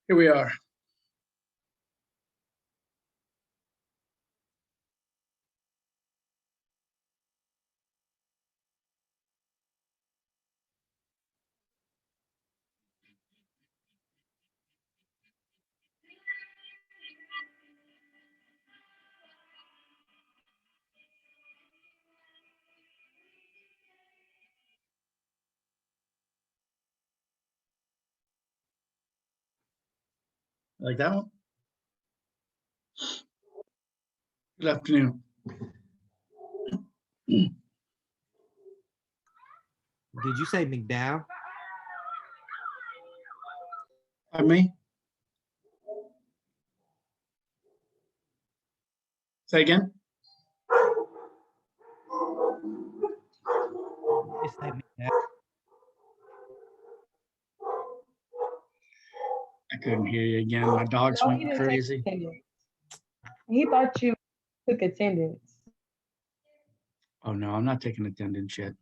Here we are. Like that one? Good afternoon. Did you say McDowell? Pardon me? Say again? You say McDowell? I couldn't hear you again. My dogs No, he went didn't take crazy. attendance. He thought you took attendance. Oh no, I'm not taking attendance yet.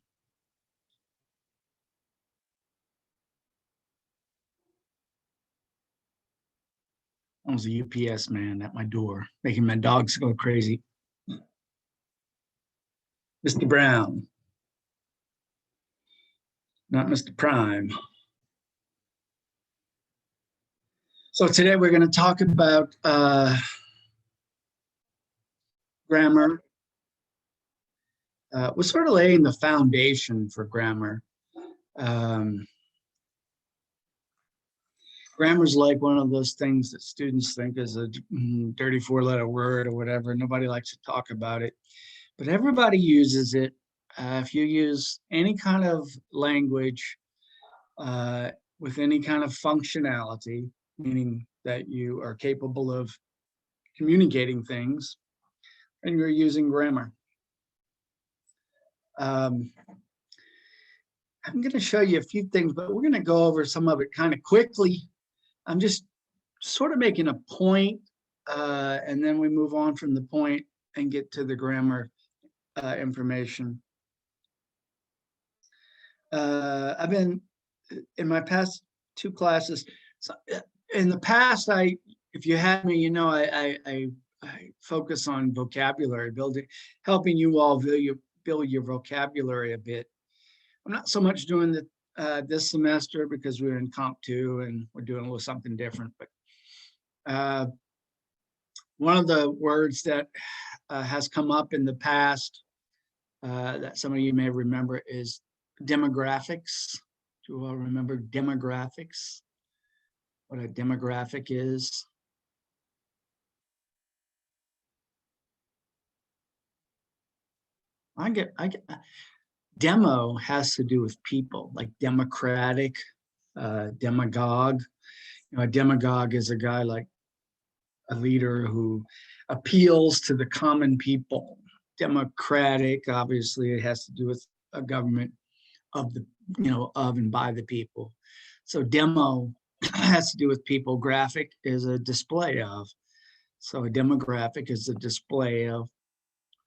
I was a UPS man at my door, making my dogs go crazy. Mr. Brown, not Mr. Prime. So today we're going to talk about grammar. We're sort of laying the foundation for grammar. Grammar is like one of those things that students think is a dirty four-letter word or whatever. Nobody likes to talk about it, but everybody uses it. If you use any kind of language with any kind of functionality, meaning that you are capable of communicating things, and you're using grammar. I'm going to show you a few things, but we're going to go over some of it kind of quickly. I'm just sort of making a point, and then we move on from the point and get to the grammar information. I've been in my past two classes. So in the past, if you had me, you know, I focus on vocabulary building, helping you all build your vocabulary a bit. I'm not so much doing the this semester because we're in Comp 2 and we're doing a little something different. But one of the words that has come up in the past that some of you may remember is demographics. Do you all remember demographics? What a demographic is? I get demo has to do with people, like democratic, demagogue. You know, a demagogue is a guy like a leader who appeals to the common people. Democratic, obviously, it has to do with a government of the, you know, of and by the people. So demo has to do with people. Graphic is a display of. So a demographic is a display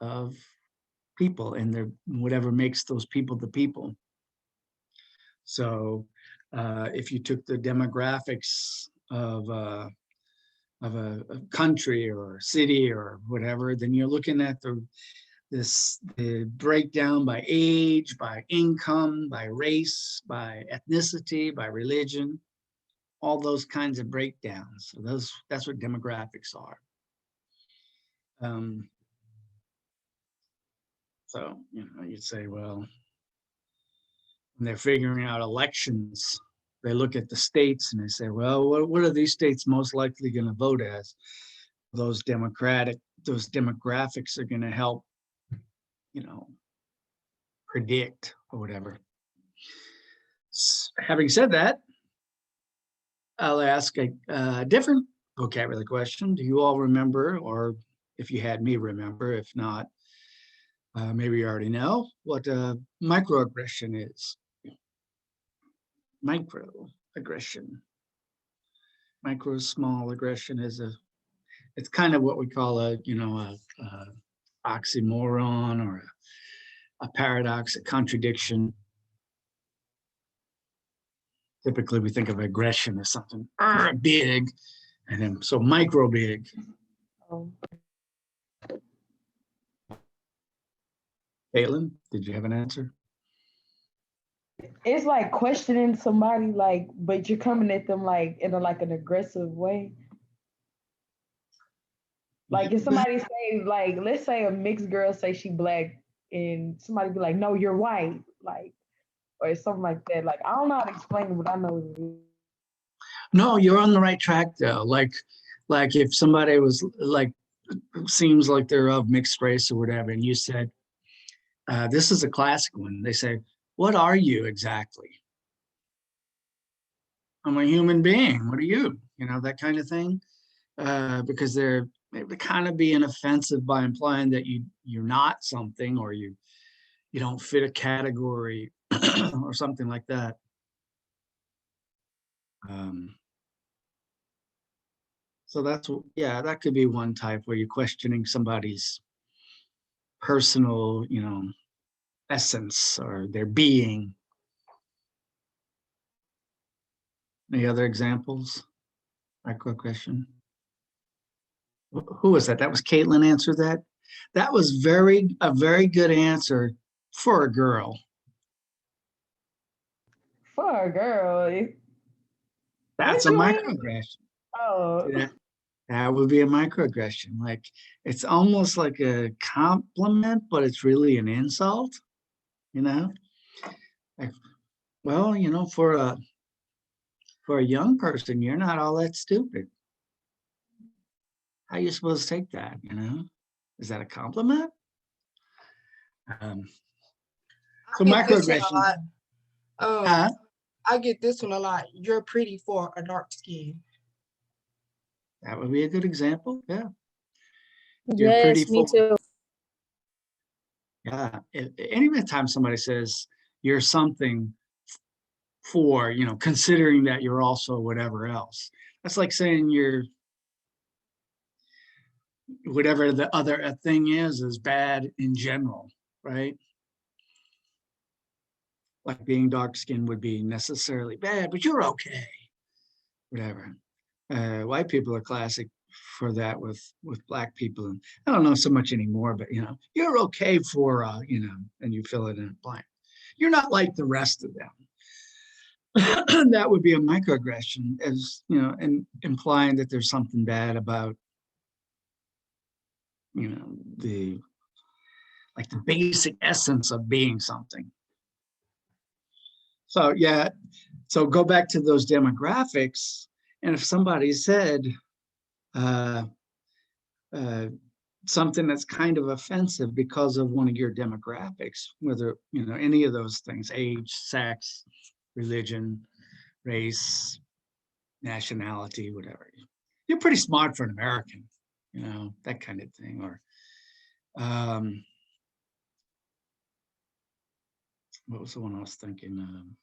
of people and their whatever makes those people the people. So if you took the demographics of a country or city or whatever, then you're looking at the breakdown by age, by income, by race, by ethnicity, by religion, all those kinds of breakdowns. So that's what demographics are. So, you know, you'd say, well, when they're figuring out elections, they look at the states and they say, well, what are these states most likely going to vote as? Those demographics are going to help, you know, predict or whatever. Having said that, I'll ask a different vocabulary question. Do you all remember, or if you had me remember, if not, maybe you already know what microaggression is. Microaggression. Micro, small aggression is it's kind of what we call a, you know, a oxymoron or a paradox, a contradiction. typically we think of aggression as something big, and then so micro big. Oh. Caitlin, did you have an answer? It's like questioning somebody, like, but you're coming at them like in a like an aggressive way. Like if somebody say, like, let's say a mixed girl say she black, and somebody be like, no, you're white, like, or something like that. Like I don't know how to explain it, but I know it is. No, you're on the right track though. Like if somebody was like, seems like they're of mixed race or whatever, and you said, this is a classic one. They say, what are you exactly? I'm a human being. What are you? You know, that kind of thing. Because they're kind of being offensive by implying that you're not something, or you don't fit a category or something like that. So that's, yeah, that could be one type where you're questioning somebody's personal, essence or their being. Any other examples? Microaggression. Who was that? That was Caitlin answered that. That was a very good answer for a girl. For a girl. That's a microaggression. Oh. Yeah, that would be a microaggression. Like it's almost like a compliment, but it's really an insult. Like, well, for a young person, you're not all that stupid. How are you supposed to take that? Is that a compliment? So I get this one a microaggression. lot. Huh? I get this one a lot. You're pretty for a dark skin. That would be a good example. Yeah. You're pretty Yes, me full. too. Yeah. Anytime somebody says you're something for, considering that you're also whatever else, that's like saying you're whatever the other thing is bad in general, right? Like being dark skinned would be necessarily bad, but you're okay, whatever. White people are classic for that with black people, and I don't know so much anymore, but you're okay for and you fill it in a blank. You're not like the rest of them. That would be a microaggression, as and implying that there's something bad about the basic essence of being something. So yeah, so go back to those demographics, and if somebody said something that's kind of offensive because of one of your demographics, whether any of those things, age, sex, religion, race, nationality, whatever, you're pretty smart for an American, that kind of thing. Or what was the one I was thinking?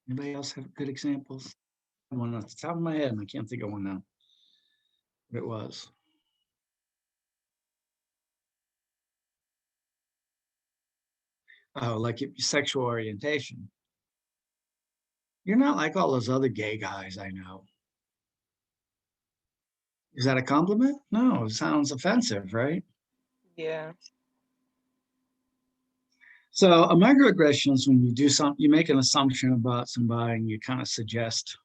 Anybody else have good examples? One off the top of my head, and I can't think of one now. What it was. Oh, like your sexual orientation. You're not like all those other gay guys I know. Is that a compliment? No, it sounds offensive, right? Yeah. So a microaggression is when you do something, you make an assumption about somebody and you kind of suggest,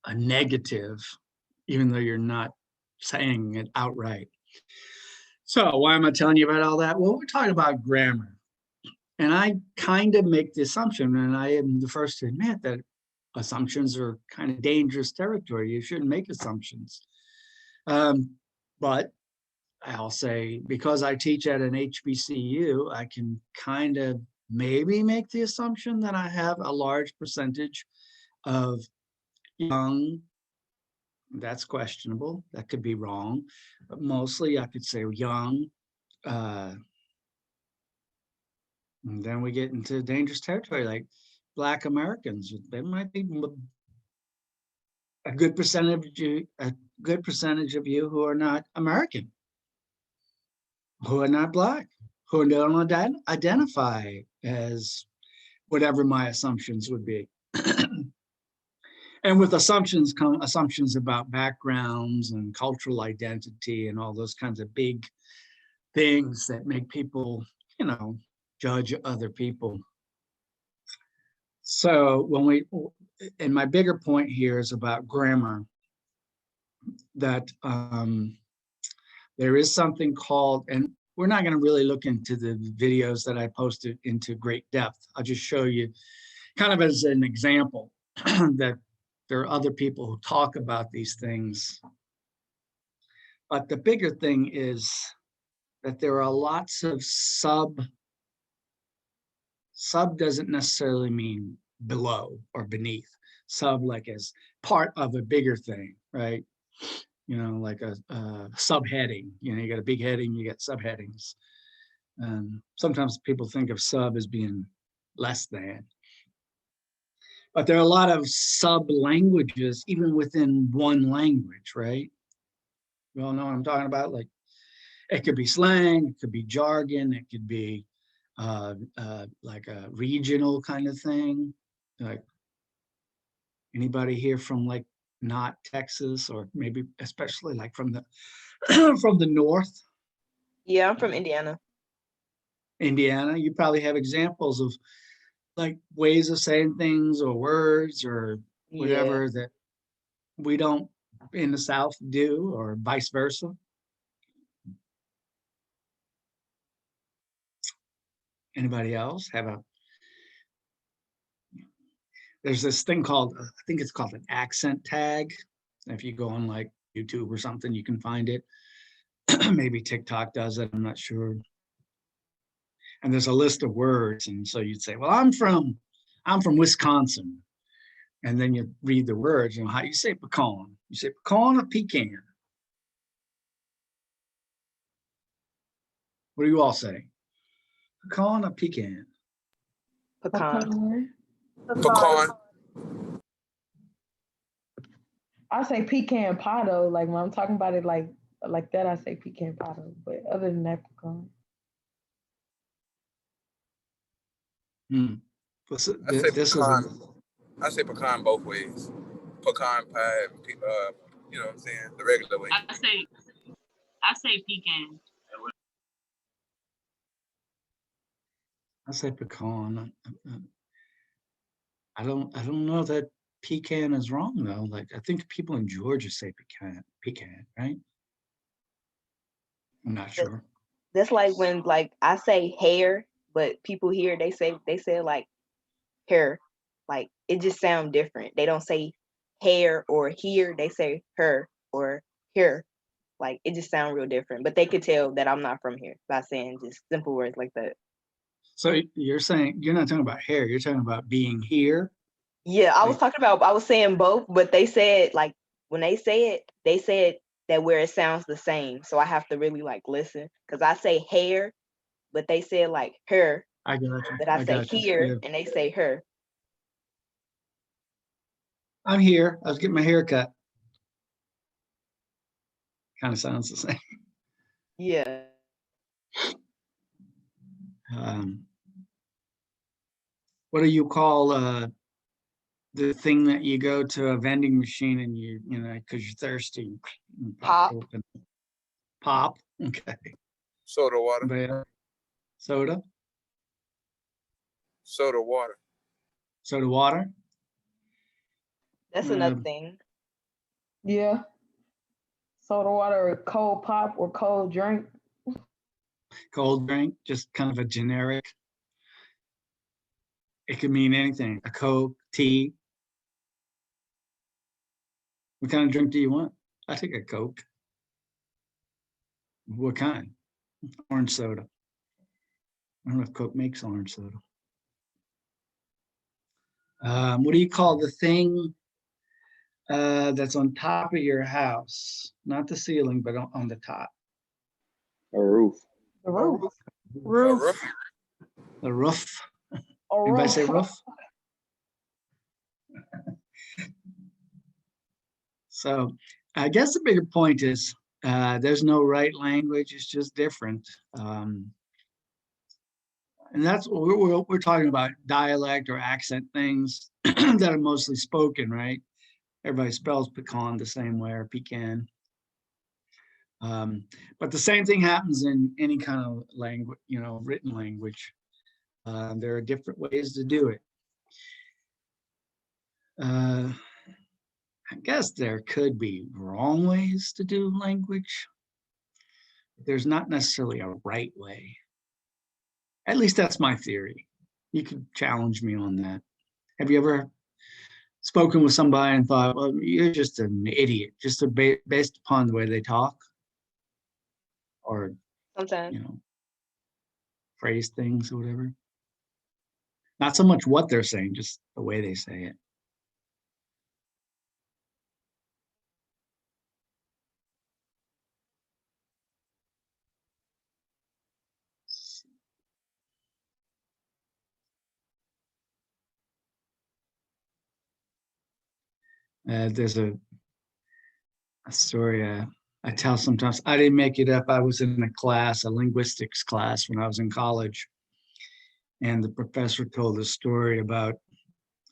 a negative, even though you're not saying it outright. So why am I telling you about all that? Well, we're talking about grammar. And I kind of make the assumption, and I am the first to admit that assumptions are kind of dangerous territory. You shouldn't make assumptions. But I'll say, because I teach at an HBCU, I can kind of maybe make the assumption that I have a large percentage of young. That's questionable. That could be wrong. But mostly I could say young. And then we get into dangerous territory, like Black Americans. There might be a good percentage of you who are not American, who are not Black, who don't identify as whatever my assumptions would be. And with assumptions come assumptions about backgrounds and cultural identity and all those kinds of big things that make people, judge other people. So and my bigger point here is about grammar, that there is something called, and we're not going to really look into the videos that I posted into great depth. I'll just show you kind of as an example that there are other people who talk about these things. But the bigger thing is that there are lots of sub doesn't necessarily mean below or beneath. Sub like as part of a bigger thing, right? Like a subheading. You got a big heading, you get subheadings. Sometimes people think of sub as being less than. But there are a lot of sub languages even within one language, right? You all know what I'm talking about? Like, it could be slang, it could be jargon, it could be like a regional kind of thing. Like, anybody here from like not Texas, or maybe especially like from the from the north? Yeah, I'm from Indiana. Indiana, you probably have examples of like ways of saying things or words or whatever that we don't in the South do, or vice versa. Anybody else have there's this thing called, I think it's called an accent tag. If you go on like YouTube or something, you can find it. Maybe TikTok does it, I'm not sure. And there's a list of words. And so you'd say, well, I'm from Wisconsin. And then you read the words, how you say pecan? You say pecan or pecan? What do you all say? Pecan or pecan? Pecan. Pecan. I say pecan pie though. Like when I'm talking about it like that, I say pecan pie though. But other than that, pecan. This pecan. is I say pecan both ways. Pecan pie, you know what I'm saying? The regular way. I say pecan. I say pecan. I don't know that pecan is wrong though. Like, I think people in Georgia say pecan, right? I'm not sure. That's like when like I say hair, but people here they say like hair. Like it just sounds different. They don't say hair or here, they say her or here. Like it just sounds real different. But they could tell that I'm not from here by saying just simple words like that. So you're saying you're not talking about hair, you're talking about being here? Yeah, I was saying both, but they said like when they said that where it sounds the same. So I have to really like listen because I say hair, but they said like her. I got you. But I say here and they say her. I'm here. I was getting my hair cut. Kind of sounds the same. Yeah. What do you call the thing that you go to a vending machine and you know, because you're thirsty? Pop. Open. Pop. Okay. Soda water. Soda. Soda water. Soda water. That's another thing. Yeah. Soda water or cold pop or cold drink. Cold drink, just kind of a generic. It could mean anything. A Coke, tea. What kind of drink do you want? I take a Coke. What kind? Orange soda. I don't know if Coke makes orange soda. What do you call the thing that's on top of your house? Not the ceiling, but on the top. A roof. The roof. Roof. The roof. Or Anybody roof. say roof? So I guess the bigger point is there's no right language. It's just different. And that's what we're talking about, dialect or accent things that are mostly spoken, right? Everybody spells pecan the same way, or pecan. But the same thing happens in any kind of language, written language. There are different ways to do it. I guess there could be wrong ways to do language. There's not necessarily a right way. At least that's my theory. You could challenge me on that. Have you ever spoken with somebody and thought, well, you're just an idiot, just based upon the way they talk? Or, Sometimes. phrase things or whatever? Not so much what they're saying, just the way they say it. There's a story I tell sometimes. I didn't make it up. I was in a linguistics class when I was in college. And the professor told a story about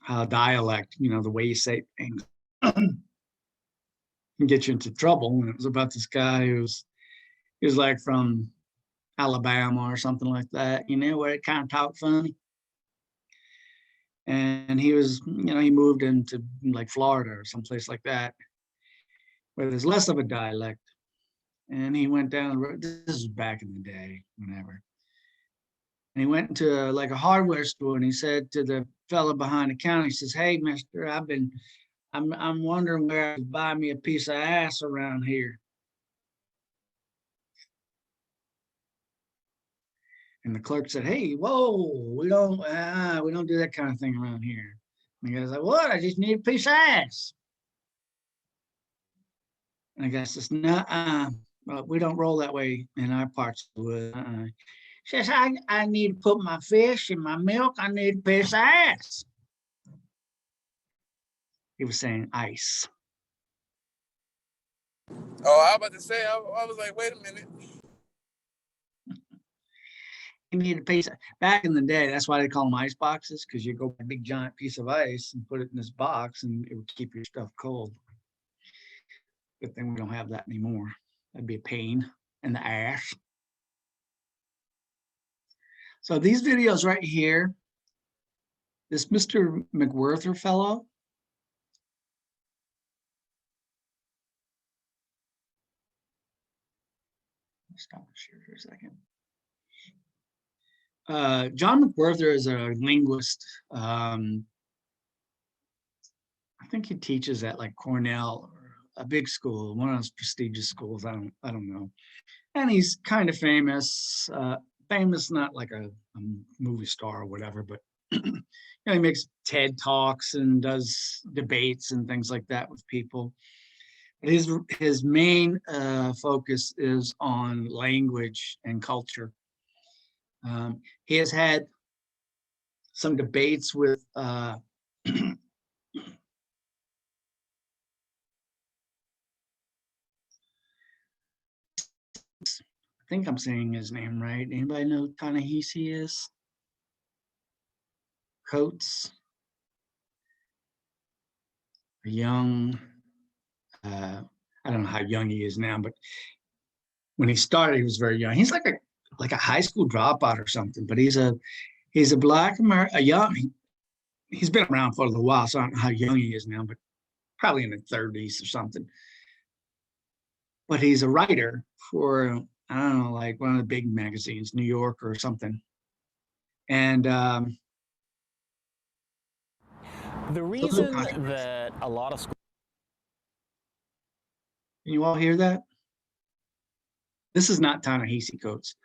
how dialect, the way you say things, can get you into trouble. And it was about this guy he was like from Alabama or something like that, where it kind of talked funny. And he was, he moved into like Florida or someplace like that, where there's less of a dialect. And he went down the road. This is back in the day, whenever. And he went into like a hardware store, and he said to the fellow behind the counter, he says, "Hey, mister, I'm wondering where I could buy me a piece of ass around here." And the clerk said, "Hey, whoa, we don't do that kind of thing around here." And the guy's like, "What? I just need a piece of ass." And the guy says, "No, well, we don't roll that way in our parts of the wood." Says, I need to put my fish in my milk. I need a piece of ass. He was saying ice. Oh, I was about to say, I was like, wait a minute. You need a piece of, back in the day, that's why they call them ice boxes, because you go buy a big giant piece of ice and put it in this box and it would keep your stuff cold. Good thing we don't have that anymore. That'd be a pain in the ass. So these videos right here, this Mr. McWhirter fellow, stop the share for a second. John McWhirter is a linguist. I think he teaches at like Cornell, or a big school, one of those prestigious schools. I don't know. And he's kind of famous. Famous, not like a movie star or whatever, but he makes TED Talks and does debates and things like that with people. But his main focus is on language and culture. He has had some debates with I think I'm saying his name right. Anybody know who Ta-Nehisi is? Coates, a young, I don't know how young he is now, but when he started, he was very young. He's like a high school dropout or something, but he's a Black American, he's been around for a little while, so I don't know how young he is now, but probably in the 30s or something. But he's a writer for, I don't know, like one of the big magazines, New York or something. And the reason that a lot of schools. Can you all hear that? This is not Ta-Nehisi Coates.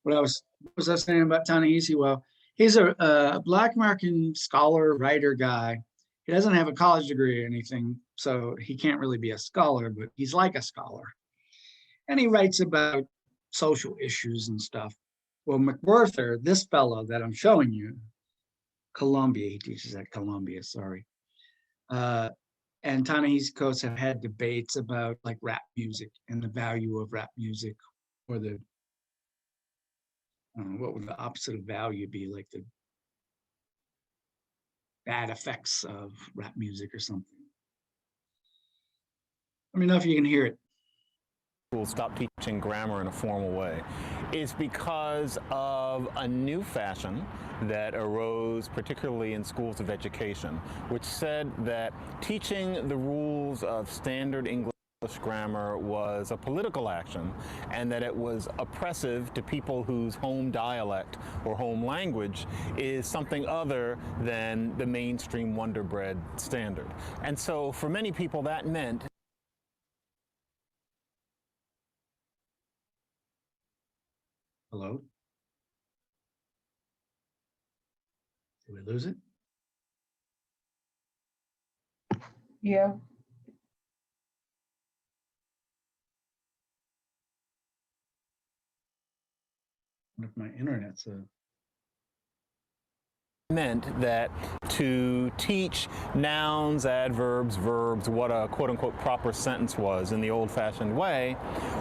What was I saying about Ta-Nehisi? Well, he's a Black American scholar, writer guy. He doesn't have a college degree or anything, so he can't really be a scholar, but he's like a scholar. And he writes about social issues and stuff. Well, McWhirter, this fellow that I'm showing you, Columbia, he teaches at Columbia, sorry. And Ta-Nehisi Coates have had debates about like rap music and the value of rap music, or the what would the opposite of value be? Like the bad effects of rap music or something. Let me know if you can hear it. Schools stop teaching grammar in a formal way is because of a new fashion that arose particularly in schools of education, which said that teaching the rules of standard English grammar was a political action and that it was oppressive to people whose home dialect or home language is something other than the mainstream Wonder Bread standard. And so for many people that meant Hello? Did we lose it? Yeah. What if my internet's meant that to teach nouns, adverbs, verbs, what a quote-unquote proper sentence was in the old-fashioned way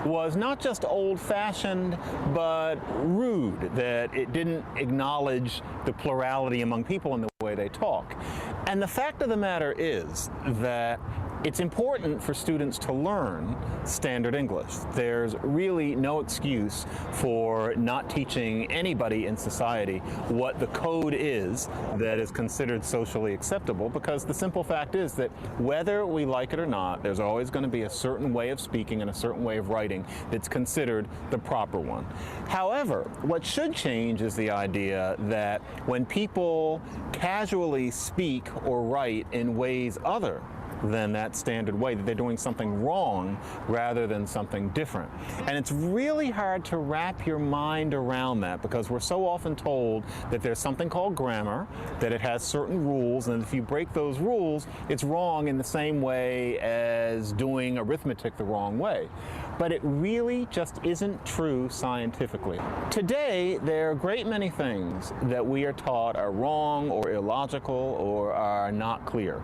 was not just old-fashioned but rude, that it didn't acknowledge the plurality among people in the way they talk. And the fact of the matter is that it's important for students to learn standard English. There's really no excuse for not teaching anybody in society what the code is that is considered socially acceptable, because the simple fact is that whether we like it or not, there's always going to be a certain way of speaking and a certain way of writing that's considered the proper one. However, what should change is the idea that when people casually speak or write in ways other than that standard way, that they're doing something wrong rather than something different. And it's really hard to wrap your mind around that, because we're so often told that there's something called grammar, that it has certain rules, and if you break those rules, it's wrong in the same way as doing arithmetic the wrong way. But it really just isn't true scientifically. Today, there are a great many things that we are taught are wrong or illogical or are not clear.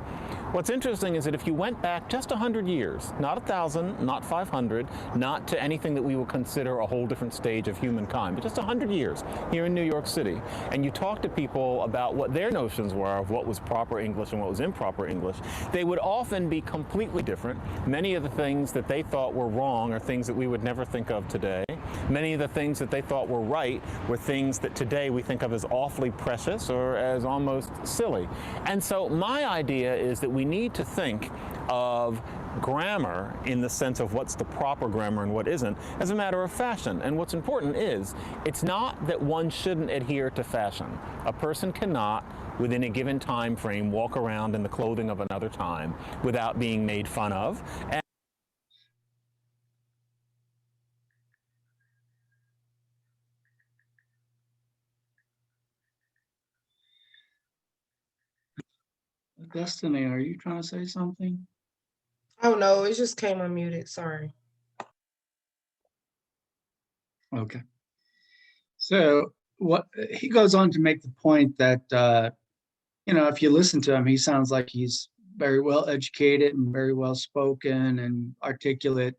What's interesting is that if you went back just 100 years, not 1,000, not 500, not to anything that we would consider a whole different stage of humankind, but just 100 years here in New York City, and you talk to people about what their notions were of what was proper English and what was improper English, they would often be completely different. Many of the things that they thought were wrong are things that we would never think of today. Many of the things that they thought were right were things that today we think of as awfully precious or as almost silly. And so my idea is that we need to think of grammar in the sense of what's the proper grammar and what isn't as a matter of fashion. And what's important is it's not that one shouldn't adhere to fashion. A person cannot, within a given time frame, walk around in the clothing of another time without being made fun of. And Destiny, are you trying to say something? Oh no, it just came unmuted. Sorry. Okay. So what he goes on to make the point that if you listen to him, he sounds like he's very well educated and very well spoken and articulate.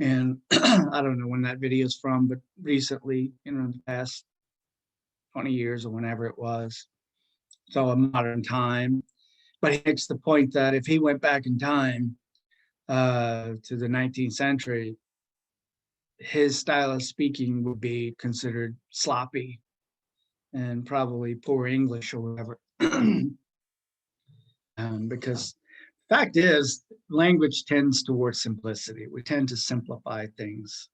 And I don't know when that video is from, but recently, in the past 20 years or whenever it was. So a modern time. But he makes the point that if he went back in time to the 19th century, his style of speaking would be considered sloppy and probably poor English or whatever. Because the fact is, language tends towards simplicity. We tend to simplify things.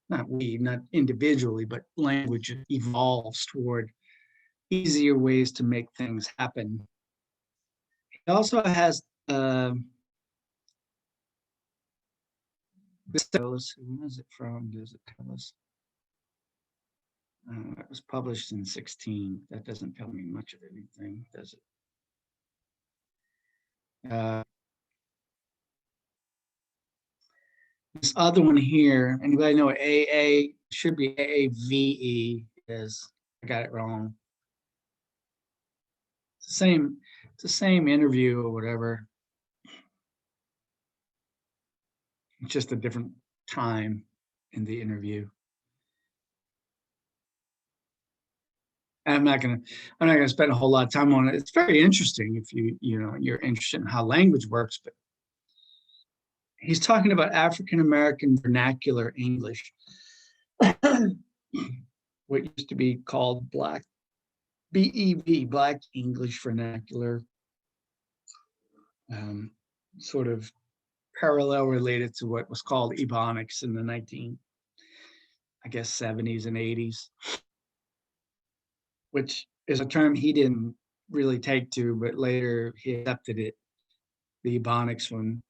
Not individually, but language evolves toward easier ways to make things happen. It also has this tells, when is it from? Does it tell us? It was published in 16. That doesn't tell me much of anything, does it? This other one here, anybody know what AA should be? AAVE is. I got it wrong. It's the same interview or whatever. It's just a different time in the interview. I'm not gonna spend a whole lot of time on it. It's very interesting if you're interested in how language works, but he's talking about African American vernacular English, what used to be called BEV, Black English Vernacular, sort of parallel related to what was called Ebonics in the 70s and 80s, which is a term he didn't really take to, but later he accepted it, the Ebonics one.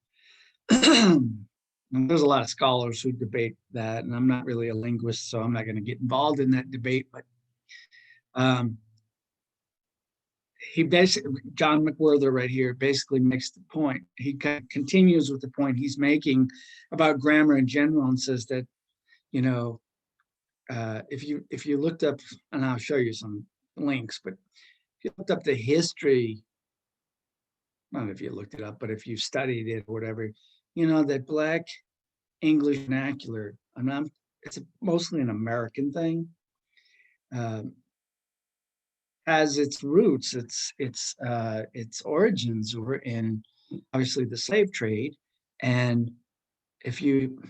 And there's a lot of scholars who debate that, and I'm not really a linguist, so I'm not going to get involved in that debate, but he basically, John McWhorter right here, basically makes the point. He continues with the point he's making about grammar in general and says that, if you looked up, and I'll show you some links, but if you looked up the history, not if you looked it up, but if you studied it or whatever, that Black English vernacular, it's mostly an American thing, has its roots, its origins were in obviously the slave trade. And if you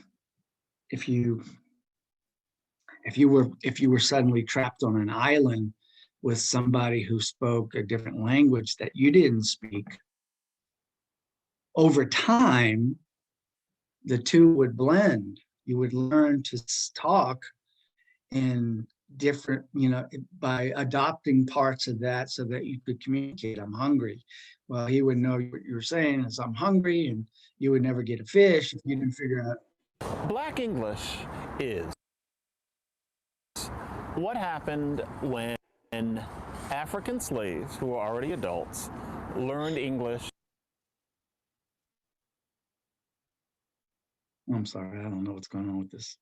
were suddenly trapped on an island with somebody who spoke a different language that you didn't speak, over time, the two would blend. You would learn to talk in different, by adopting parts of that so that you could communicate. I'm hungry. Well, he would know what you were saying is I'm hungry, and you would never get a fish if you didn't figure out. Black English is what happened when African slaves who were already adults learned English. I'm sorry, I don't know what's going on with this.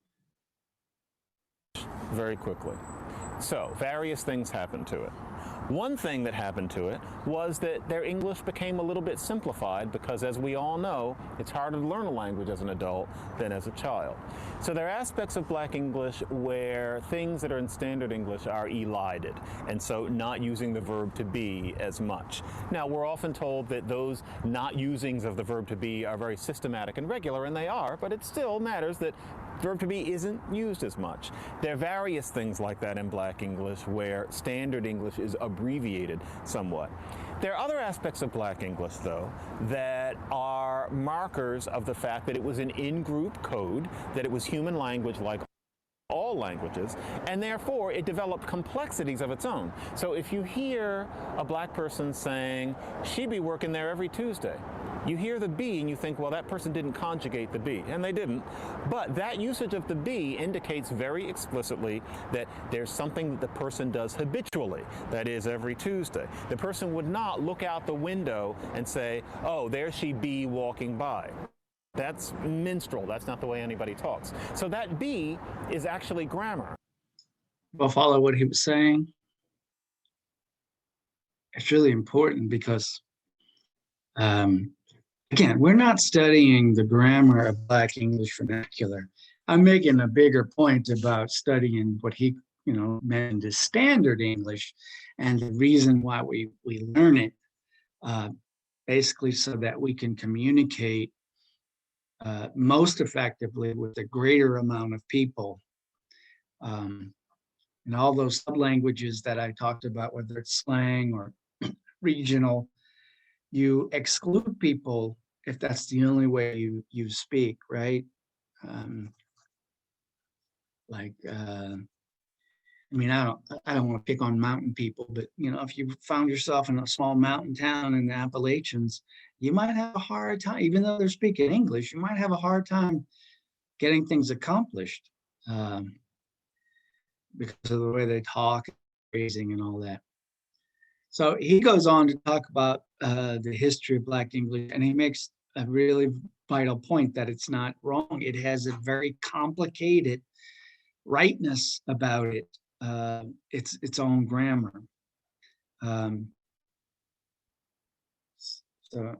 Very quickly. So various things happened to it. One thing that happened to it was that their English became a little bit simplified because, as we all know, it's harder to learn a language as an adult than as a child. So there are aspects of Black English where things that are in standard English are elided, and so not using the verb to be as much. Now, we're often told that those not usings of the verb to be are very systematic and regular, and they are, but it still matters that verb to be isn't used as much. There are various things like that in Black English where standard English is abbreviated somewhat. There are other aspects of Black English, though, that are markers of the fact that it was an in-group code, that it was human language like all languages, and therefore it developed complexities of its own. So if you hear a Black person saying, "She be working there every Tuesday," you hear the be and you think, well, that person didn't conjugate the be, and they didn't. But that usage of the be indicates very explicitly that there's something that the person does habitually, that is, every Tuesday. The person would not look out the window and say, oh, there she be walking by. That's minstrel. That's not the way anybody talks. So that be is actually grammar. Well, follow what he was saying. It's really important because again, we're not studying the grammar of Black English vernacular. I'm making a bigger point about studying what he, mentioned as standard English, and the reason why we learn it, basically so that we can communicate most effectively with a greater amount of people. And all those sub-languages that I talked about, whether it's slang or regional, you exclude people if that's the only way you speak, right? I don't want to pick on mountain people, but if you found yourself in a small mountain town in the Appalachians, you might have a hard time, even though they're speaking English, you might have a hard time getting things accomplished because of the way they talk, phrasing, and all that. So he goes on to talk about the history of Black English, and he makes a really vital point that it's not wrong. It has a very complicated rightness about it. Its own grammar. So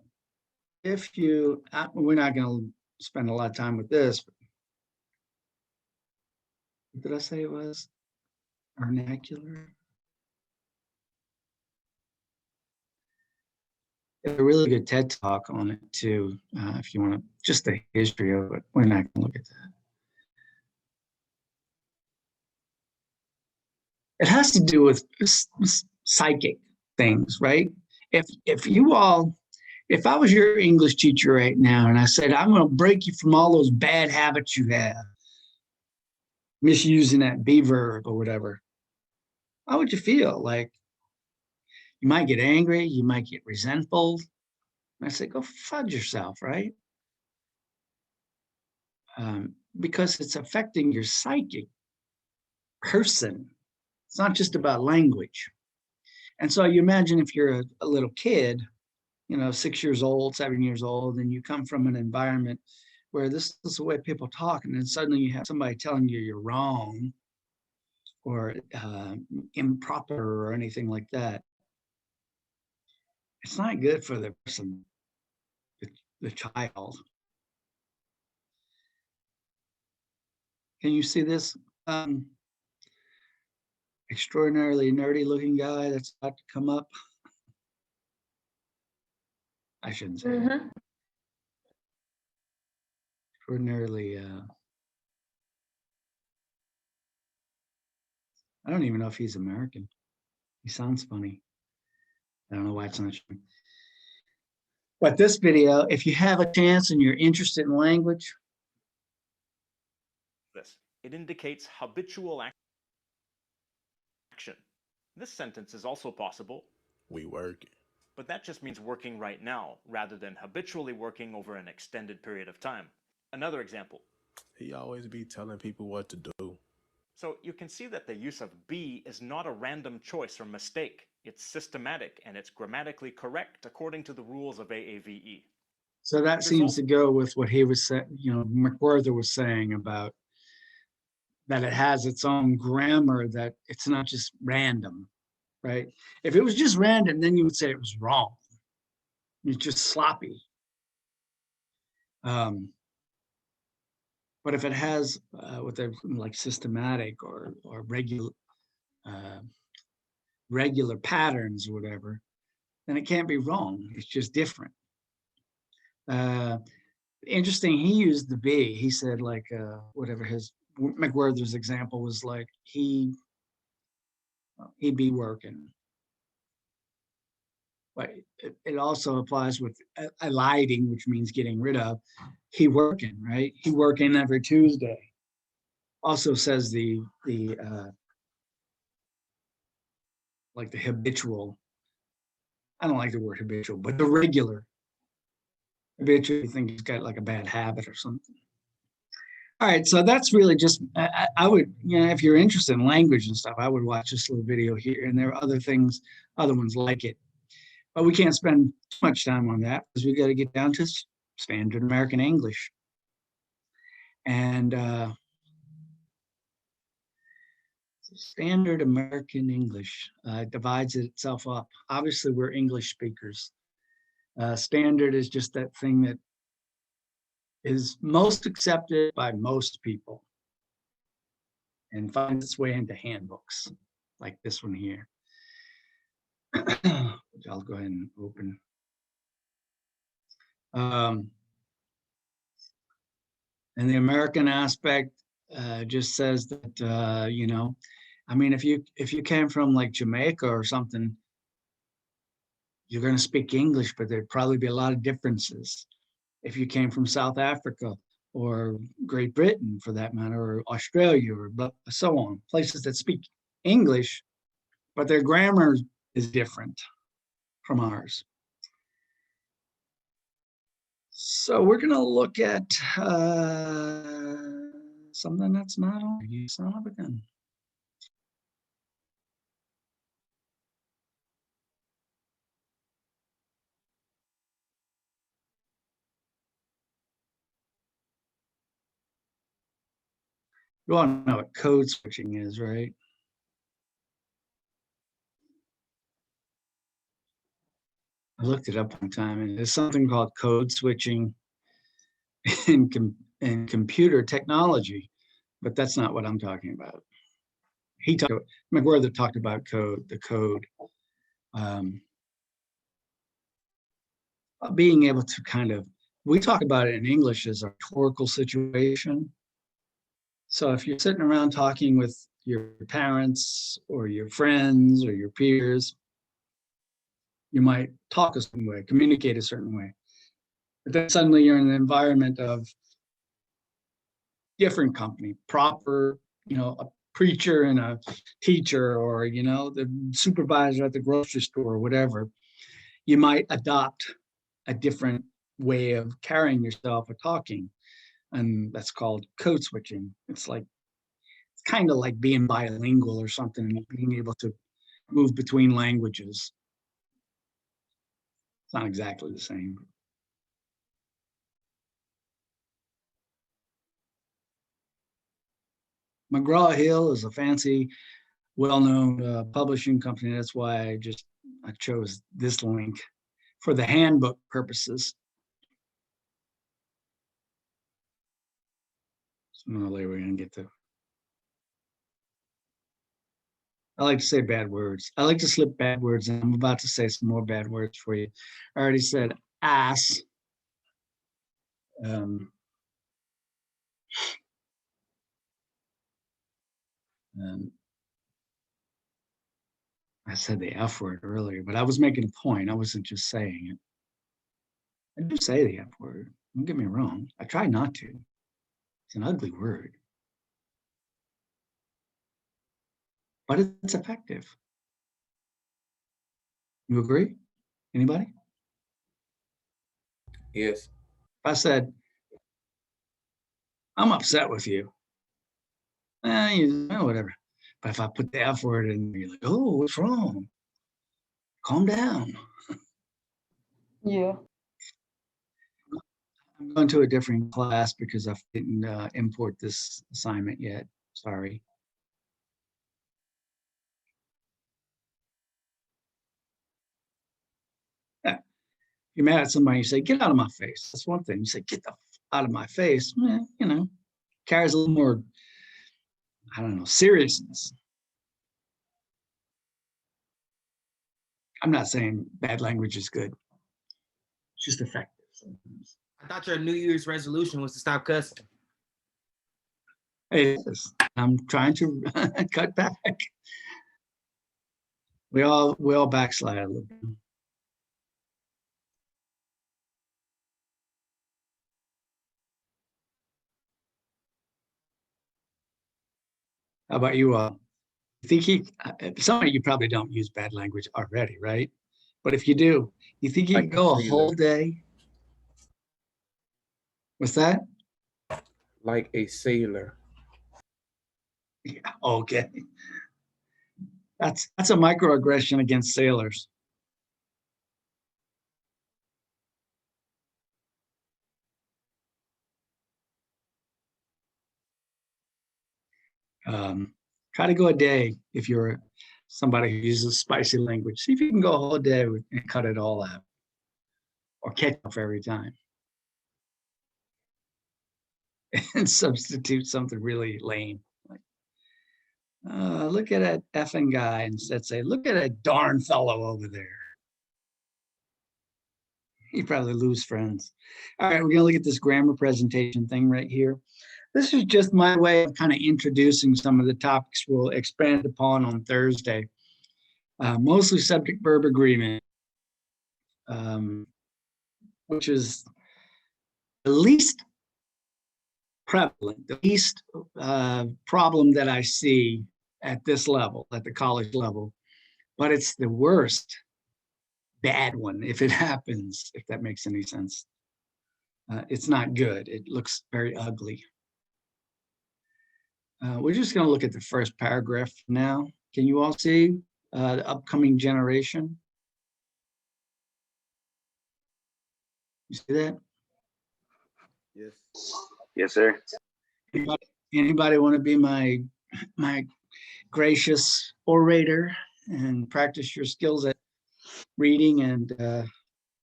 if you, we're not going to spend a lot of time with this. But what did I say it was? Vernacular? a really good TED talk on it too, if you want to, just the history of it. We're not going to look at that. It has to do with psychic things, right? If I was your English teacher right now and I said, I'm going to break you from all those bad habits you have, misusing that be verb or whatever, how would you feel? Like, you might get angry, you might get resentful. And I say, go fudge yourself, right? Because it's affecting your psychic person. It's not just about language. And so you imagine if you're a little kid, 6 years old, 7 years old, and you come from an environment where this is the way people talk, and then suddenly you have somebody telling you you're wrong or improper or anything like that. It's not good for the person, the child. Can you see this extraordinarily nerdy looking guy that's about to come up? I shouldn't say that. Extraordinarily, I don't even know if he's American. He sounds funny. I don't know why it's not showing. But this video, if you have a chance and you're interested in language. It indicates habitual action. This sentence is also possible. We working. But that just means working right now, rather than habitually working over an extended period of time. Another example. He always be telling people what to do. So you can see that the use of be is not a random choice or mistake. It's systematic and it's grammatically correct according to the rules of AAVE. So that seems to go with what he was saying, McWhorter was saying about that it has its own grammar, that it's not just random, right? If it was just random, then you would say it was wrong. It's just sloppy. But if it has what they're like systematic or regular patterns or whatever, then it can't be wrong. It's just different. Interesting, he used the be. He said like whatever McWhorter's example was like, he'd be working. But it also applies with eliding, which means getting rid of. He working, right? He working every Tuesday. Also says the like the habitual. I don't like the word habitual, but the regular. Habitual, you think he's got like a bad habit or something. All right, so that's really just, I would, if you're interested in language and stuff, I would watch this little video here, and there are other things, other ones like it. But we can't spend too much time on that because we got to get down to standard American English. And standard American English divides itself up. Obviously, we're English speakers. Standard is just that thing that is most accepted by most people and finds its way into handbooks like this one here. Which I'll go ahead and open. And the American aspect just says that, I mean, if you came from like Jamaica or something, you're going to speak English, but there'd probably be a lot of differences. If you came from South Africa or Great Britain, for that matter, or Australia, or so on, places that speak English, but their grammar is different from ours. So we're going to look at something that's not on. You son of a gun. You all know what code switching is, right? I looked it up one time, and there's something called code switching in computer technology, but that's not what I'm talking about. McWhorter talked about the code. being able to kind of, we talk about it in English as a rhetorical situation. So if you're sitting around talking with your parents or your friends or your peers, you might talk a certain way, communicate a certain way. But then suddenly you're in an environment of different company, proper, a preacher and a teacher, or, the supervisor at the grocery store or whatever. You might adopt a different way of carrying yourself or talking. And that's called code switching. It's kind of like being bilingual or something, and being able to move between languages. It's not exactly the same. McGraw-Hill is a fancy, well-known publishing company. That's why I chose this link for the handbook purposes. Sooner or later, we're going to get to. I like to say bad words. I like to slip bad words, and I'm about to say some more bad words for you. I already said ass. I said the F word earlier, but I was making a point. I wasn't just saying it. I do say the F word. Don't get me wrong. I try not to. It's an ugly word. But it's effective. You agree? Anybody? Yes. If I said, I'm upset with you, whatever. But if I put the F word in, you're like, oh, what's wrong? Calm down. Yeah. I'm going to a different class because I didn't import this assignment yet. Sorry. Yeah. You're mad at somebody, you say, get out of my face. That's one thing. You say, get the out of my face. Carries a little more, I don't know, seriousness. I'm not saying bad language is good. It's just effective sometimes. I thought your New Year's resolution was to stop cussing. It is. I'm trying to cut back. We all backslide a little bit. How about you all? Some of you probably don't use bad language already, right? But if you do, you think you can go a whole day? What's that? Like a sailor. Yeah, okay. That's a microaggression against sailors. Try to go a day if you're somebody who uses spicy language. See if you can go a whole day and cut it all out, or catch up every time, and substitute something really lame. Like, look at that effing guy, instead say, look at that darn fellow over there. You probably lose friends. All right, we're gonna look at this grammar presentation thing right here. This is just my way of kind of introducing some of the topics we'll expand upon on Thursday. Mostly subject-verb agreement, which is the least prevalent, the least problem that I see at this level, at the college level, but it's the worst bad one if it happens, if that makes any sense. It's not good. It looks very ugly. We're just going to look at the first paragraph now. Can you all see the upcoming generation? You see that? Yes. Yes, sir. Anybody want to be my gracious orator and practice your skills at reading and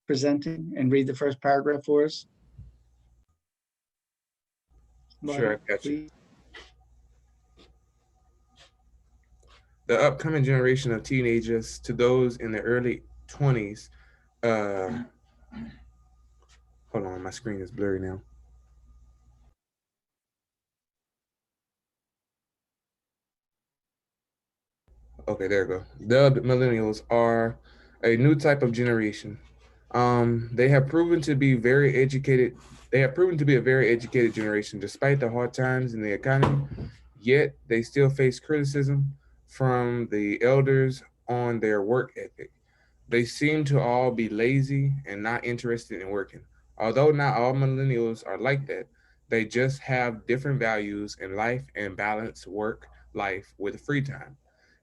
presenting, and read the first paragraph for us? Sure, I got you. The upcoming generation of teenagers, to those in their early 20s, Hold on, my screen is blurry now. Okay, there we go. Dubbed millennials are a new type of generation. They have proven to be very educated. They have proven to be a very educated generation, despite the hard times in the economy. Yet they still face criticism from the elders on their work ethic. They seem to all be lazy and not interested in working. Although not all millennials are like that, they just have different values in life and balance work life with free time.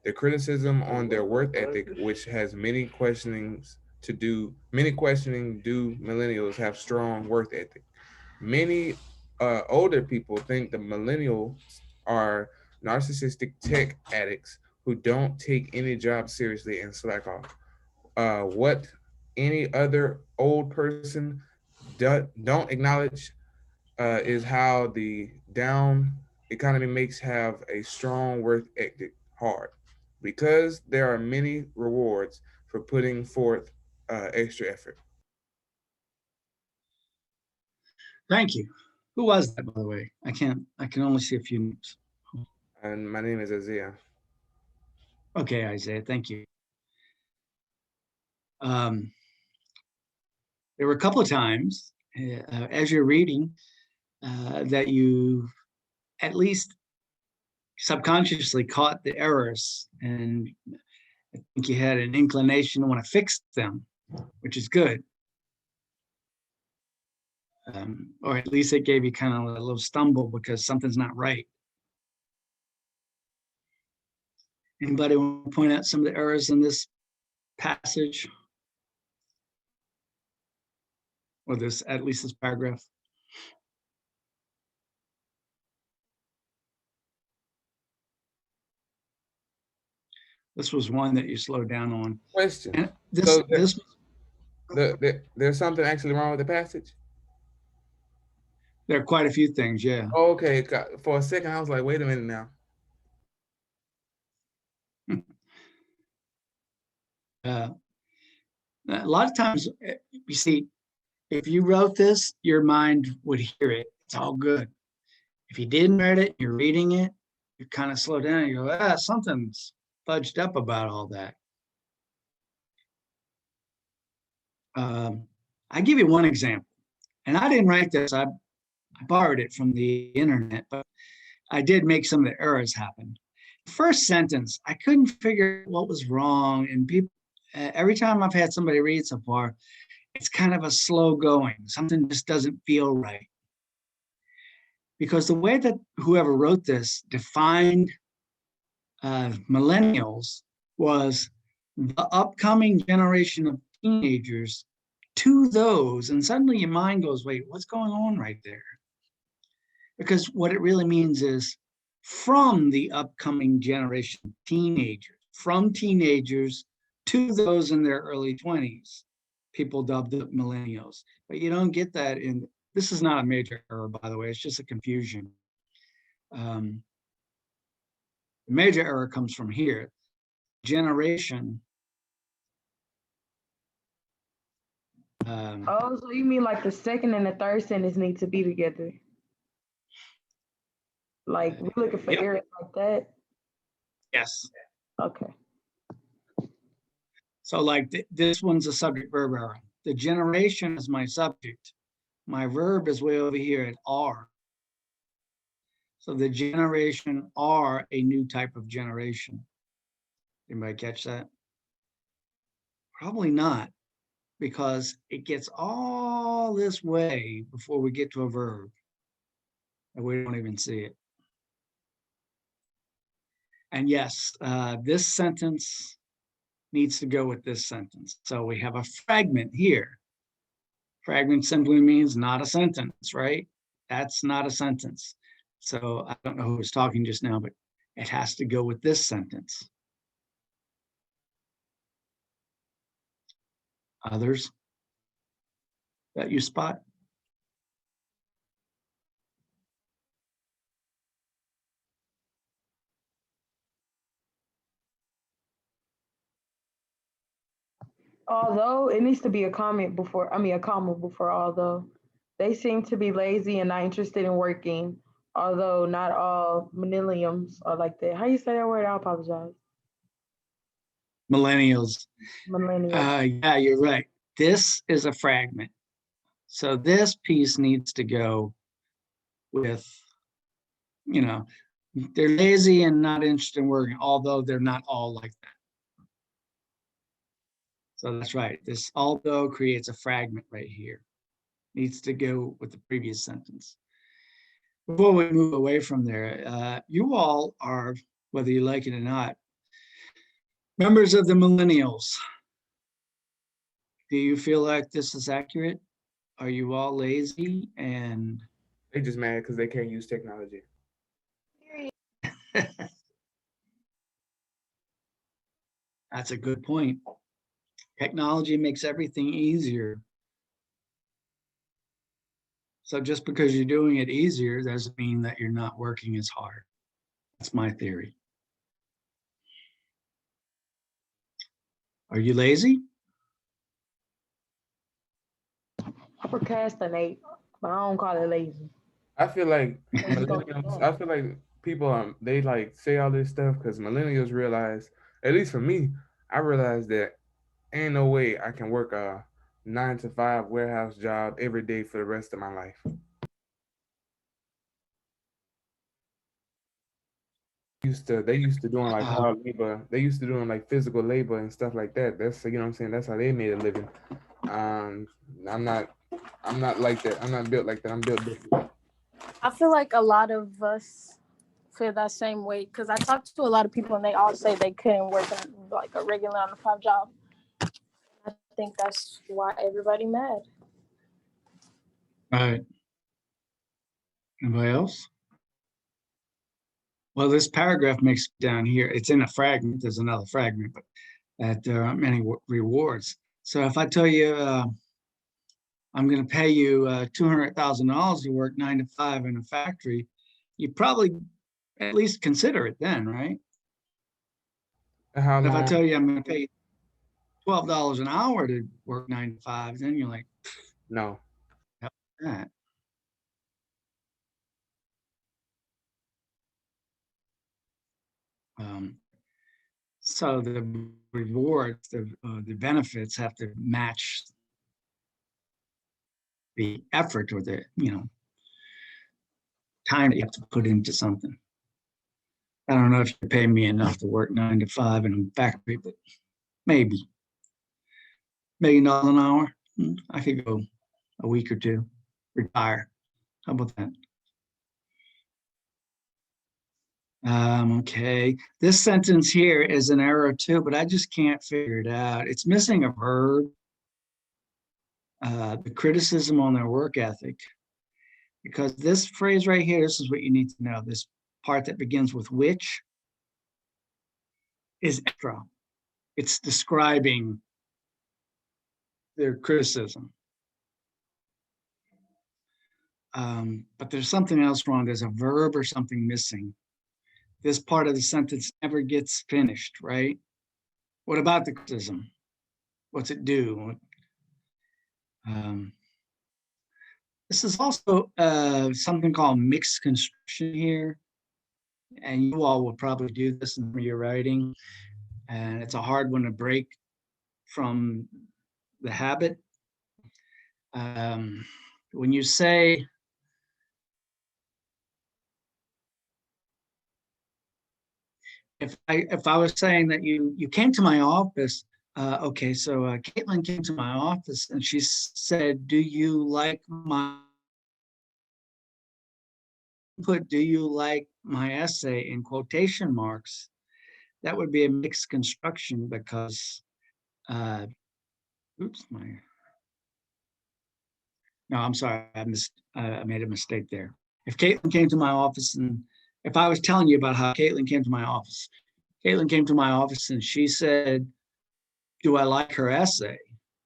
The criticism on their work ethic, which has many questioning do millennials have strong work ethic. Many older people think the millennials are narcissistic tech addicts who don't take any job seriously and slack off. What any other old person don't acknowledge is how the down economy makes have a strong work ethic hard because there are many rewards for putting forth extra effort. Thank you. Who was that, by the way? I can only see a few names. And my name is Isaiah. Okay, Isaiah, thank you. There were a couple of times as you're reading that you at least subconsciously caught the errors, and I think you had an inclination to want to fix them, which is good. Or at least it gave you kind of a little stumble because something's not right. Anybody want to point out some of the errors in this passage? Or this, at least this paragraph? This was one that you slowed down on. Question. And So there's something actually wrong with the passage? There are quite a few things, yeah. Okay, for a second I was like, wait a minute now. A lot of times, you see, if you wrote this, your mind would hear it. It's all good. If you didn't write it, you're reading it, you kind of slow down and you go, something's fudged up about all that. I give you one example, and I didn't write this. I borrowed it from the internet, but I did make some of the errors happen. First sentence, I couldn't figure what was wrong, and people, every time I've had somebody read so far, it's kind of a slow going. Something just doesn't feel right. Because the way that whoever wrote this defined millennials was the upcoming generation of teenagers to those, and suddenly your mind goes, wait, what's going on right there? Because what it really means is from the upcoming generation of teenagers, from teenagers to those in their early 20s, people dubbed it millennials. But you don't get that in, this is not a major error, by the way, it's just a confusion. The major error comes from here. Generation. Oh, so you mean like the second and the third sentence need to be together? Like we're looking for errors like that? Yes. Okay. So like this one's a subject verb error. The generation is my subject. My verb is way over here at are. So the generation are a new type of generation. Anybody catch that? Probably not, because it gets all this way before we get to a verb, and we don't even see it. And yes, this sentence needs to go with this sentence. So we have a fragment here. Fragment simply means not a sentence, right? That's not a sentence. So I don't know who was talking just now, but it has to go with this sentence. Others that you spot? Although it needs to be a comment before, I mean a comma before although. They seem to be lazy and not interested in working, although not all millenniums are like that. How you say that word? I apologize. Millennials. Millennials. Yeah, you're right. This is a fragment. So this piece needs to go with, you know, they're lazy and not interested in working, although they're not all like that. So that's right. This although creates a fragment right here. Needs to go with the previous sentence. Before we move away from there, you all are, whether you like it or not, members of the millennials. Do you feel like this is accurate? Are you all lazy and They just mad because they can't use technology. That's a good point. Technology makes everything easier. So just because you're doing it easier doesn't mean that you're not working as hard. That's my theory. Are you lazy? I procrastinate, but I don't call it lazy. I feel like Just go to millennials, bed. I feel like people they like say all this stuff because millennials realize, at least for me, I realize that ain't no way I can work a 9 to 5 warehouse job every day for the rest of my life. They used to doing like hard labor. They used to doing like physical labor and stuff like that. That's, you know what I'm saying. That's how they made a living. Um, I'm not like that. I'm not built like that. I'm built different. I feel like a lot of us feel that same way because I talked to a lot of people and they all say they couldn't work in like a regular 9 to 5 job. I think that's why everybody mad. All right. Anybody else? Well, this paragraph makes down here, it's in a fragment, there's another fragment, but that there aren't many rewards. So if I tell you, I'm going to pay you $200,000 to work 9 to 5 in a factory, you probably at least consider it then, right? How But if I long? tell you I'm going to pay you $12 an hour to work 9 to 5, then you're like, No. hell with that. So the rewards, the benefits have to match the effort or the, time that you have to put into something. I don't know if you pay me enough to work 9 to 5 in a factory, but maybe. $1 million an hour, I could go a week or two, retire. How about that? Okay, this sentence here is an error too, but I just can't figure it out. It's missing a verb. The criticism on their work ethic, because this phrase right here, this is what you need to know. This part that begins with which is extra. It's describing their criticism. But there's something else wrong. There's a verb or something missing. This part of the sentence never gets finished, right? What about the criticism? What's it do? This is also something called mixed construction here. And you all will probably do this in your writing. And it's a hard one to break from the habit. When you say, if I was saying that you came to my office, okay, so Caitlin came to my office and she said, do you like my essay in quotation marks? That would be a mixed construction because, no, I'm sorry, I made a mistake there. If Caitlin came to my office and if I was telling you about how Caitlin came to my office and she said, do I like her essay?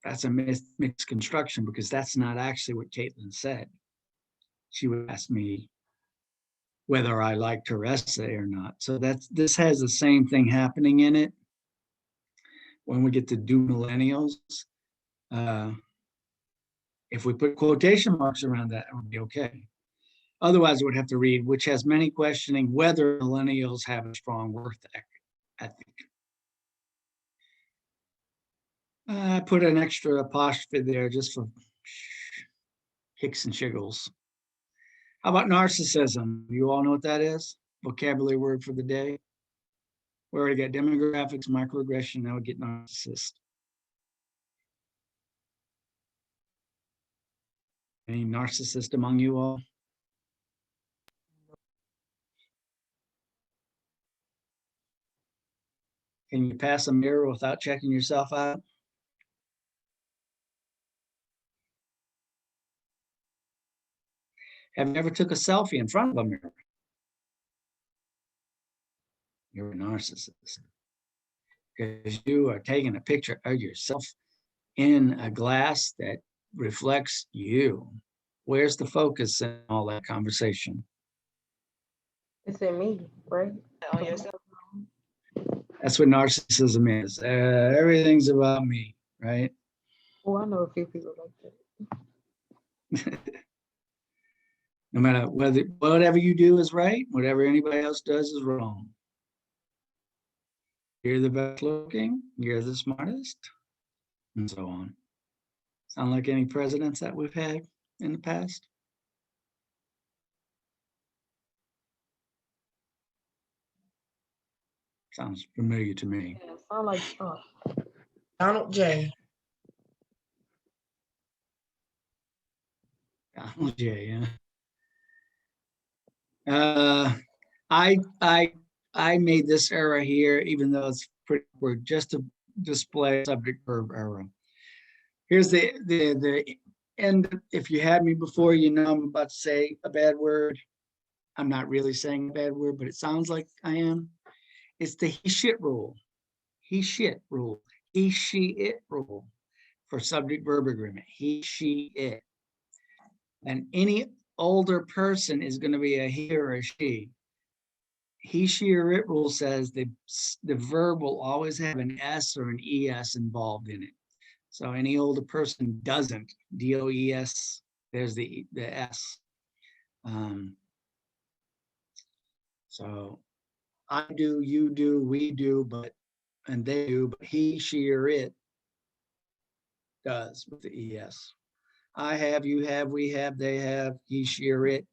That's a mixed construction because that's not actually what Caitlin said. She would ask me whether I liked her essay or not. So this has the same thing happening in it. When we get to do millennials, If we put quotation marks around that, it would be okay. Otherwise, it would have to read, which has many questioning whether millennials have a strong work ethic. I put an extra apostrophe there just for kicks and shiggles. How about narcissism? You all know what that is? Vocabulary word for the day. We already got demographics, microaggression, now we get narcissist. Any narcissist among you all? Can you pass a mirror without checking yourself out? Have you ever took a selfie in front of a mirror? You're a narcissist. Because you are taking a picture of yourself in a glass that reflects you. Where's the focus in all that conversation? It's in me, right? On yourself. That's what narcissism is. Everything's about me, right? Oh, I know a few people like that. No matter whatever you do is right, whatever anybody else does is wrong. You're the best looking, you're the smartest, and so on. Sound like any presidents that we've had in the past? Sounds familiar to me. Yeah, sound like Trump. Donald J. Donald J. Yeah. I made this error here, even though it's pretty awkward, just to display subject verb error. Here's the end. If you had me before, you know I'm about to say a bad word. I'm not really saying a bad word, but it sounds like I am. It's the he shit rule. He shit rule. He she it rule for subject verb agreement. He she it. And any older person is going to be a he or a she. He, she, or it rule says the verb will always have an S or an ES involved in it. So any older person doesn't, D-O-E-S, there's the S. So I do, you do, we do, and they do, but he, she, or it does with the ES. I have, you have, we have, they have, he, she, or it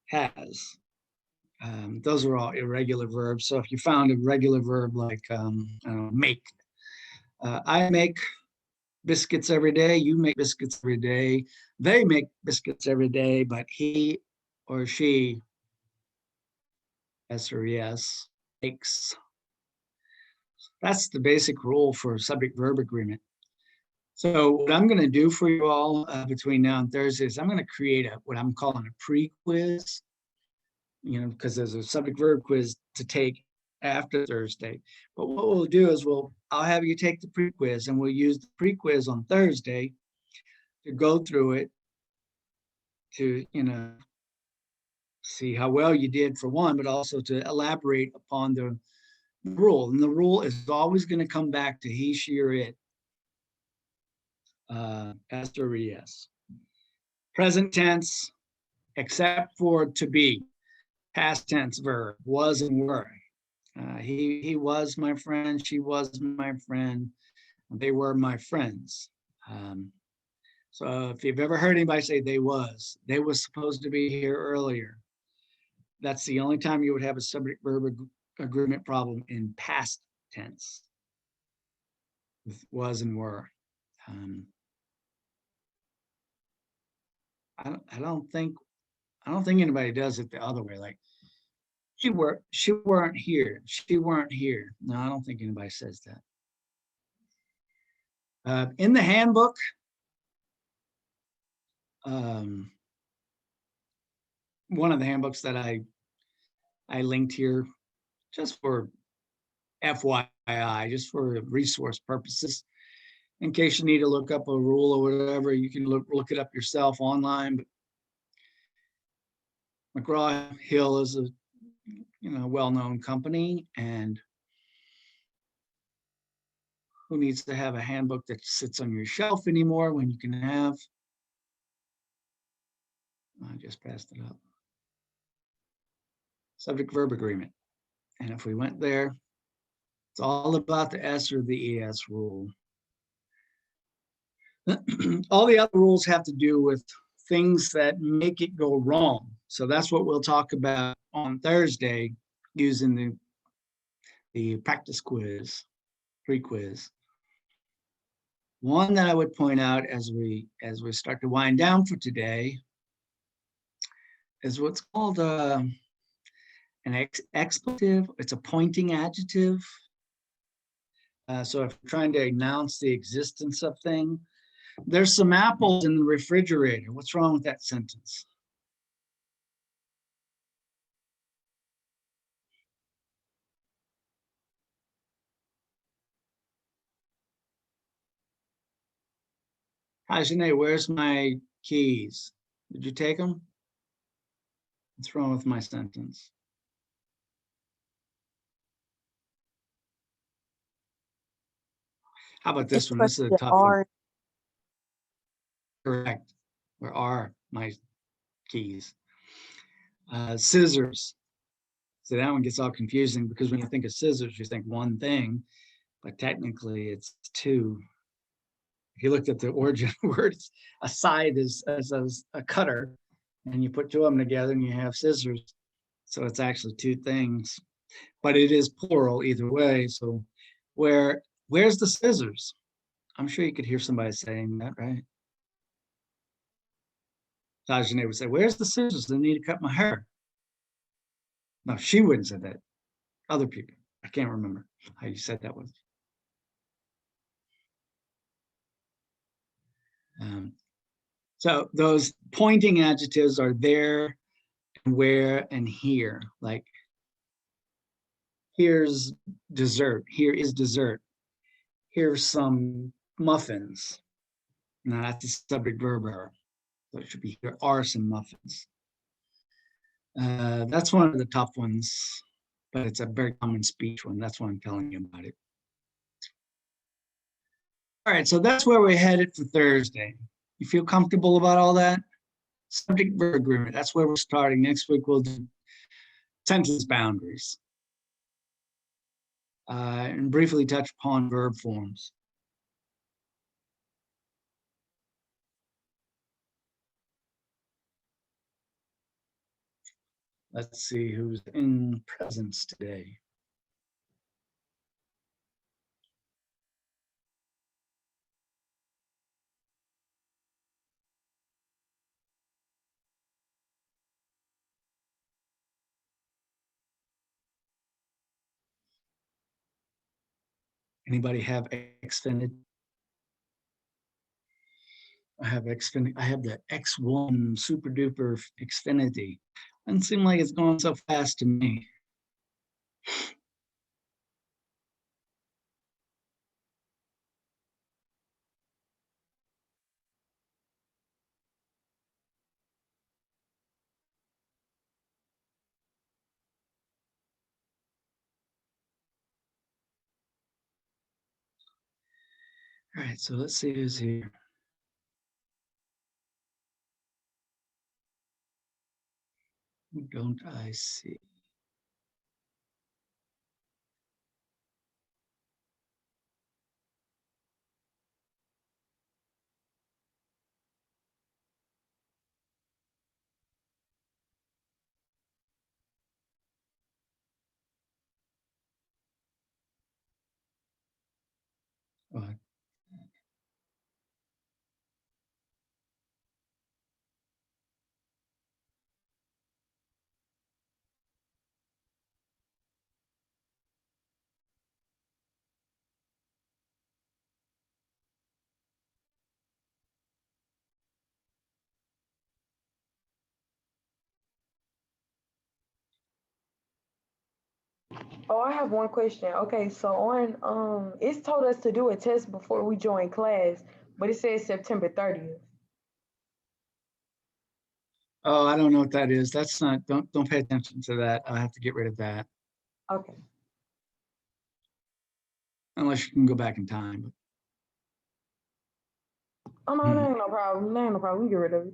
has. Those are all irregular verbs. So if you found a regular verb like make, I make biscuits every day, you make biscuits every day, they make biscuits every day, but he or she, S or ES, makes. That's the basic rule for subject verb agreement. So what I'm going to do for you all between now and Thursday is I'm going to create what I'm calling a pre-quiz, because there's a subject verb quiz to take after Thursday. But what we'll do is I'll have you take the pre-quiz, and we'll use the pre-quiz on Thursday to go through it to, see how well you did for one, but also to elaborate upon the rule. And the rule is always going to come back to he, she, or it, S or ES. Present tense, except for to be. Past tense verb, was and were. He was my friend, she was my friend, they were my friends. So if you've ever heard anybody say they was supposed to be here earlier, that's the only time you would have a subject verb agreement problem in past tense with was and were. I don't think anybody does it the other way. Like she weren't here. She weren't here. No, I don't think anybody says that. In the handbook, one of the handbooks that I linked here, just for FYI, just for resource purposes, in case you need to look up a rule or whatever, you can look it up yourself online. But McGraw-Hill is a well-known company, and Who needs to have a handbook that sits on your shelf anymore when you can have? I just passed it up. Subject verb agreement. And if we went there, it's all about the S or the ES rule. All the other rules have to do with things that make it go wrong. So that's what we'll talk about on Thursday using the practice quiz, pre-quiz. One that I would point out as we start to wind down for today is what's called an expletive. It's a pointing adjective. So if you're trying to announce the existence of thing, there's some apples in the refrigerator. What's wrong with that sentence? Hi, Janae, where's my keys? Did you take them? What's wrong with my sentence? How about this one? This is a tough one. Correct. Where are my keys? Scissors. So that one gets all confusing because when you think of scissors, you think one thing, but technically it's two. If you looked at the origin words, a side is as a cutter, and you put two of them together and you have scissors. So it's actually two things, but it is plural either way. So where's the scissors? I'm sure you could hear somebody saying that, right? Tajane would say, where's the scissors? I need to cut my hair. No, she wouldn't say that. Other people. I can't remember how you said that was. So those pointing adjectives are there, where, and here. Like, here's dessert. Here is dessert. Here's some muffins. Now that's the subject verb error. So it should be here are some muffins. That's one of the tough ones, but it's a very common speech one. That's why I'm telling you about it. All right, so that's where we're headed for Thursday. You feel comfortable about all that? Subject verb agreement, that's where we're starting. Next week we'll do sentence boundaries. And briefly touch upon verb forms. Let's see who's in presence today. Anybody have Xfinity? I have Xfinity. I have the X1 super duper Xfinity. Doesn't seem like it's going so fast to me. All right, so let's see who's here. Who don't I see? Oh, Oh, I have one question. Okay, so on it's told us to do a test before we join class, but it says September 30th. oh, I don't know what that is. That's not, don't pay attention to that. I'll have to get rid of that. Okay. unless you can go back in time. But Oh no, that ain't no problem. That ain't no problem. We get rid of it.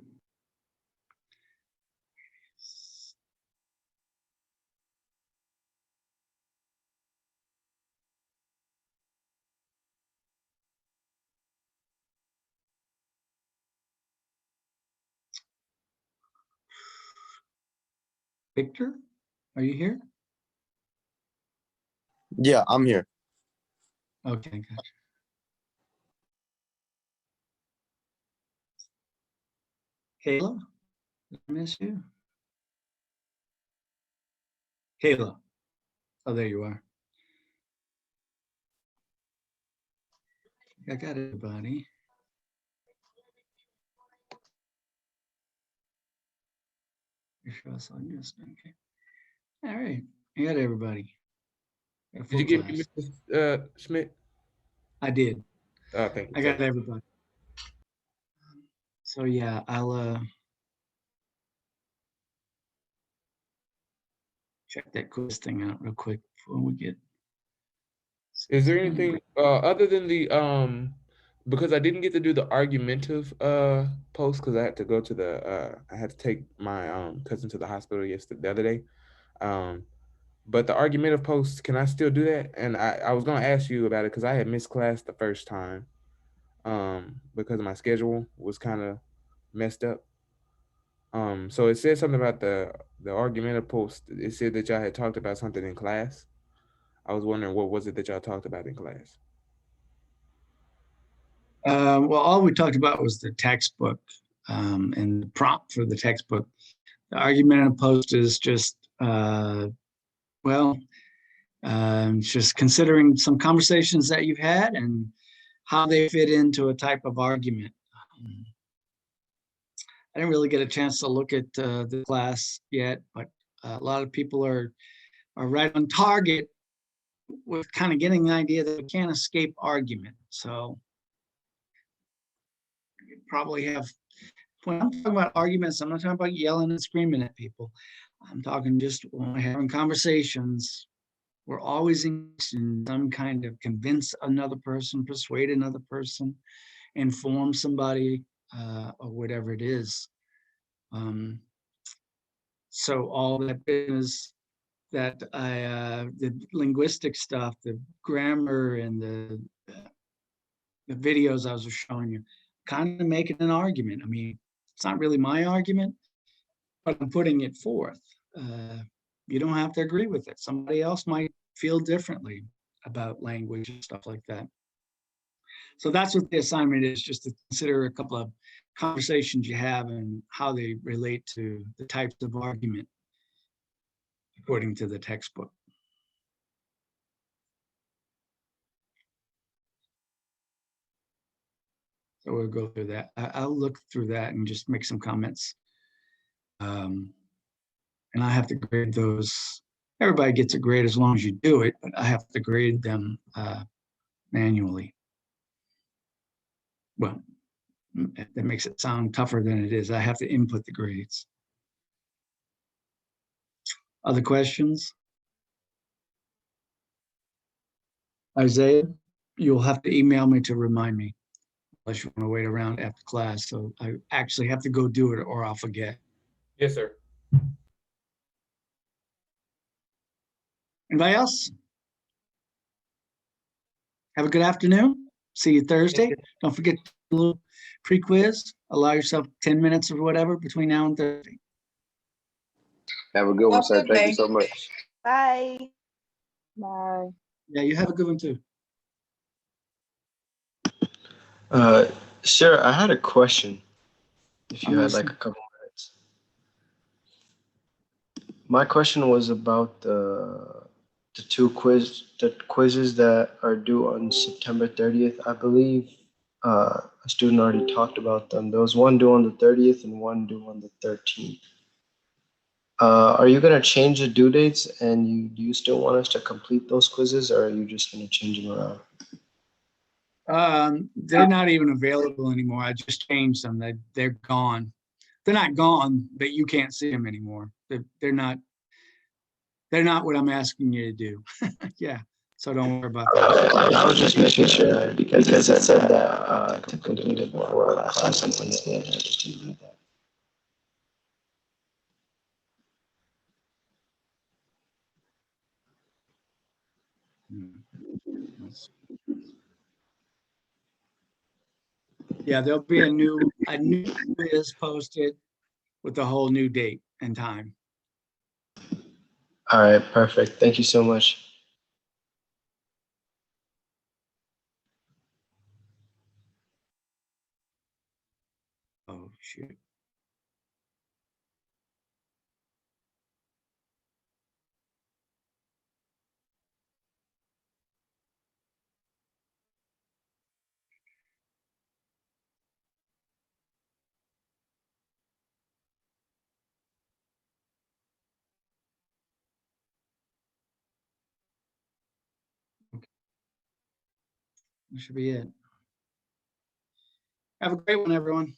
Victor, are you here? Yeah, I'm here. Okay, gotcha. Kayla, did I miss you? Kayla. Oh, there you are. I got everybody. Make sure I saw you. Okay. All right. I got everybody. Got a Did full you give class. me Mr. Schmidt? I did. Thank you. I got everybody. So yeah, I'll check that quiz thing out real quick before we get. Is there anything other than the because I didn't get to do the argumentative post because I had to go to the I had to take my cousin to the hospital the other day. But the argumentative post, can I still do that? And I was gonna ask you about it because I had missed class the first time because my schedule was kind of messed up. So it said something about the argumentative post. It said that y'all had talked about something in class. I was wondering what was it that y'all talked about in class? Well, all we talked about was the textbook and the prompt for the textbook. The argumentative post is just, just considering some conversations that you've had and how they fit into a type of argument. I didn't really get a chance to look at the class yet, but a lot of people are right on target with kind of getting the idea that we can't escape argument. So you probably have, when I'm talking about arguments, I'm not talking about yelling and screaming at people. I'm talking just when we're having conversations, we're always in some kind of convince another person, persuade another person, inform somebody, or whatever it is. So all that business that the linguistic stuff, the grammar and the videos I was showing you, kind of making an argument. I mean, it's not really my argument, but I'm putting it forth. You don't have to agree with it. Somebody else might feel differently about language and stuff like that. So that's what the assignment is, just to consider a couple of conversations you have and how they relate to the types of argument according to the textbook. So we'll go through that. I'll look through that and just make some comments. And I have to grade those. Everybody gets a grade as long as you do it, but I have to grade them manually. Well, that makes it sound tougher than it is. I have to input the grades. Other questions? Isaiah, you'll have to email me to remind me, unless you want to wait around after class. So I actually have to go do it or I'll forget. Yes, sir. Anybody else? Have a good afternoon. See you Thursday. Don't forget the little pre-quiz. Allow yourself 10 minutes or whatever between now and Thursday. Have a good one, sir. Thank you so much. Bye. Bye. Yeah, you have a good one too. Sir, I had a question. If you I'm had like listening. a couple minutes. My question was about the quizzes that are due on September 30th. I believe a student already talked about them. There was one due on the 30th and one due on the 13th. Are you gonna change the due dates, and do you still want us to complete those quizzes, or are you just gonna change them around? They're not even available anymore. I just changed them. They're gone. They're not gone, but you can't see them anymore. They're not what I'm asking you to do. Yeah. So don't worry about that. I was just making sure because it said that to complete it before class on Wednesday. I just didn't do that. Yeah, there'll be a new quiz posted with the whole new date and time. All right, perfect. Thank you so much. Oh, shoot. That should be it. Have a great one, everyone.